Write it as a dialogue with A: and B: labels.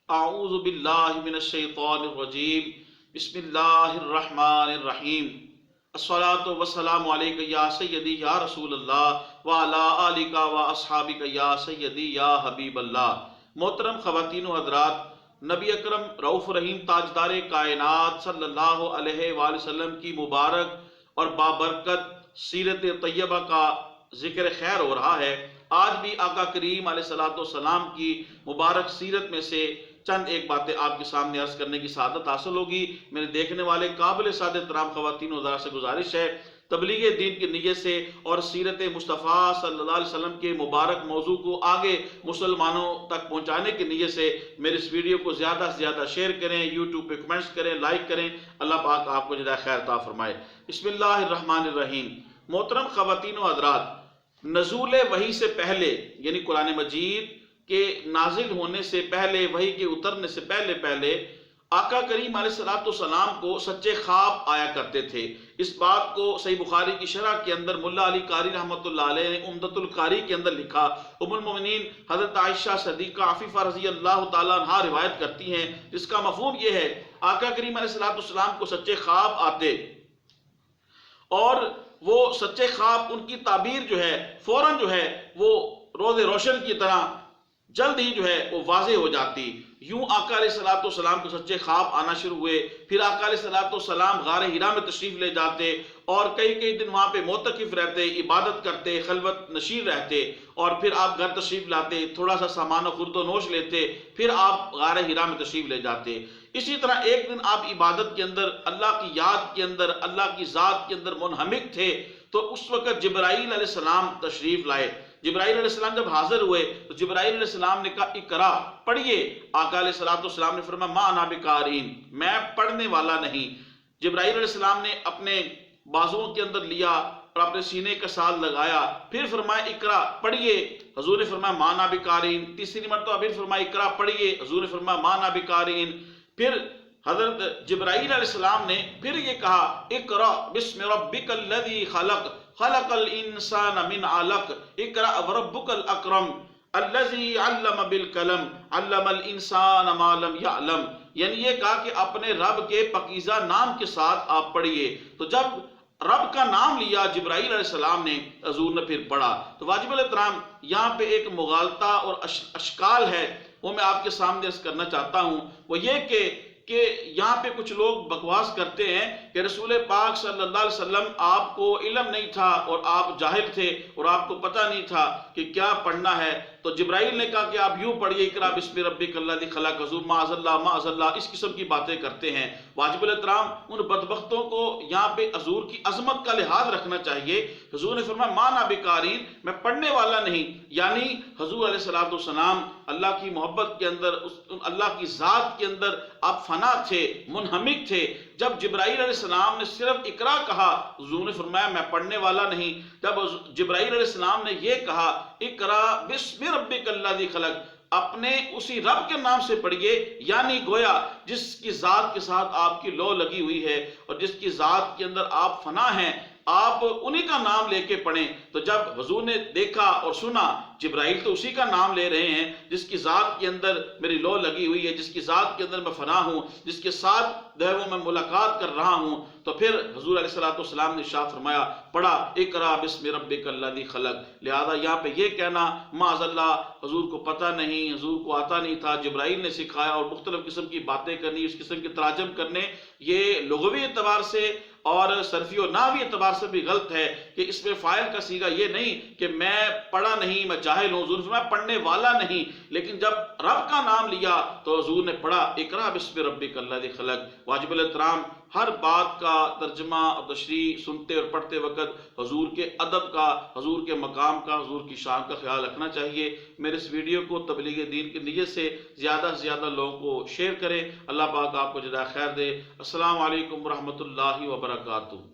A: اعوذ باللہ من الشیطان الرجیم بسم اللہ الرحمن الرحیم الصلاۃ والسلام علیک یا سیدی یا رسول اللہ وعلی آلک و اصحابک یا سیدی یا حبیب اللہ۔ محترم خواتین و حضرات، نبی اکرم رؤوف رحیم تاجدار کائنات صلی اللہ علیہ وآلہ وسلم کی مبارک اور بابرکت سیرت طیبہ کا ذکر خیر ہو رہا ہے۔ آج بھی آقا کریم علیہ السلام کی مبارک سیرت میں سے چند ایک باتیں آپ کے سامنے عرض کرنے کی سعادت حاصل ہوگی۔ میرے دیکھنے والے قابل سعادت احترام خواتین و حضرات سے گزارش ہے، تبلیغ دین کی نیت سے اور سیرت مصطفیٰ صلی اللہ علیہ وسلم کے مبارک موضوع کو آگے مسلمانوں تک پہنچانے کی نیت سے میرے اس ویڈیو کو زیادہ سے زیادہ شیئر کریں، یوٹیوب پہ کمنٹس کریں، لائک کریں۔ اللہ پاک آپ کو جزائے خیر عطا فرمائے۔ بسم اللہ الرحمن الرحیم۔ محترم خواتین و حضرات، نزول وحی سے پہلے یعنی قرآن مجید کے نازل ہونے سے پہلے، وحی کے اترنے سے پہلے آقا کریم علیہ السلام کو سچے خواب آیا کرتے تھے۔ اس بات کو صحیح بخاری کی شرح کے اندر ملا علی قاری رحمۃ اللہ علیہ نے عمدۃ القاری کے اندر لکھا۔ ام المؤمنین حضرت عائشہ صدیقہ عفیفہ رضی اللہ تعالیٰ عنہا روایت کرتی ہیں، جس کا مفہوم یہ ہے آقا کریم علیہ السلام کو سچے خواب آتے اور وہ سچے خواب، ان کی تعبیر جو ہے فوراً جو ہے وہ روز روشن کی طرح جلد ہی جو ہے وہ واضح ہو جاتی۔ یوں آقا علیہ السلام کو سچے خواب آنا شروع ہوئے۔ پھر آقا علیہ السلام غار ہرا میں تشریف لے جاتے اور کئی دن وہاں پہ معتکف رہتے، عبادت کرتے، خلوت نشین رہتے، اور پھر آپ گھر تشریف لاتے، تھوڑا سا سامان و خرد و نوش لیتے، پھر آپ غار ہرا میں تشریف لے جاتے۔ اسی طرح ایک دن آپ عبادت کے اندر، اللہ کی یاد کے اندر، اللہ کی ذات کے اندر منہمک تھے، تو اس وقت جبرائیل علیہ السلام تشریف لائے۔ جبرائیل علیہ السلام جب حاضر ہوئے تو جبرائیل علیہ السلام نے کہا اقرا، پڑھیے۔ آقا علیہ السلام نے فرمایا ما انا بقارئ، میں پڑھنے والا نہیں۔ جبرائیل علیہ السلام نے اپنے بازوؤں کے اندر لیا اور اپنے سینے کا ساتھ لگایا، پھر فرمایا اقرا، پڑھیے۔ حضور نے فرمایا ما انا بقارئ۔ تیسری مرتبہ پھر فرمایا اقرا، پڑھیے۔ حضور نے فرمایا ما انا بقارئ۔ پھر حضرت جبرائیل علیہ السلام نے پھر یہ کہا اقرا بسم ربک الذی خلق خلق الانسان من علق اقرا وربک الاکرم الذی علم بالقلم علم الانسان ما لم یعلم، یعنی یہ کہا کہ اپنے رب کے پاکیزہ نام کے ساتھ آپ پڑھیے۔ تو جب رب کا نام لیا جبرائیل علیہ السلام نے، حضور نے پھر پڑھا۔ تو واجب الاحترام یہاں پہ ایک مغالطہ اور اشکال ہے، وہ میں آپ کے سامنے عرض کرنا چاہتا ہوں۔ وہ یہ کہ یہاں پہ کچھ لوگ بکواس کرتے ہیں کہ رسول پاک صلی اللہ علیہ وسلم آپ کو علم نہیں تھا اور آپ جاہل تھے اور آپ کو پتہ نہیں تھا کہ کیا پڑھنا ہے، تو جبرائیل نے کہا کہ آپ یوں پڑھیے اقرا بسم ربک الذی خلق، حضور معاذ اللہ اس قسم کی باتیں کرتے ہیں۔ واجب الاحترام ان بدبختوں کو یہاں پہ حضور کی عظمت کا لحاظ رکھنا چاہیے۔ حضور نے فرمایا ما انا بقارئ، میں پڑھنے والا نہیں، یعنی حضور علیہ السلام اللہ کی محبت کے اندر، اللہ کی ذات کے اندر آپ فنا تھے، منہمک تھے۔ جب جبرائیل علیہ السلام نے صرف اقرا کہا، حضور نے فرمایا میں پڑھنے والا نہیں۔ جب جبرائیل علیہ السلام نے یہ کہا اقرا بسم ربک الذی خلق، اپنے اسی رب کے نام سے پڑھیے، یعنی گویا جس کی ذات کے ساتھ آپ کی لو لگی ہوئی ہے اور جس کی ذات کے اندر آپ فنا ہیں، آپ انہی کا نام لے کے پڑھیں۔ تو جب حضور نے دیکھا اور سنا جبرائیل تو اسی کا نام لے رہے ہیں جس کی ذات کے اندر میری لو لگی ہوئی ہے، جس کی ذات کے اندر میں فنا ہوں، جس کے ساتھ جو ہے وہ میں ملاقات کر رہا ہوں، تو پھر حضور علیہ السلام نے ارشاد فرمایا پڑھا اقرا بسم ربک الذی خلق۔ لہذا یہاں پہ یہ کہنا معاذ اللہ حضور کو پتہ نہیں، حضور کو آتا نہیں تھا، جبرائیل نے سکھایا، اور مختلف قسم کی باتیں کرنی، اس قسم کے تراجم کرنے، یہ لغوی اعتبار سے اور صرفی و نحوی اعتبار سے بھی غلط ہے کہ اس میں فاعل کا صیغہ یہ نہیں کہ میں پڑھا نہیں، میں جاہل ہوں، حضور میں پڑھنے والا نہیں، لیکن جب رب کا نام لیا تو حضور نے پڑھا اقرا بسم ربک الذی خلق۔ واجب الاحترام ہر بات کا ترجمہ اور تشریح سنتے اور پڑھتے وقت حضور کے ادب کا، حضور کے مقام کا، حضور کی شان کا خیال رکھنا چاہیے۔ میرے اس ویڈیو کو تبلیغ دین کی نیت سے زیادہ سے زیادہ لوگوں کو شیئر کریں۔ اللہ پاک آپ کو جزائے خیر دے۔ السلام علیکم ورحمۃ اللہ وبرکاتہ۔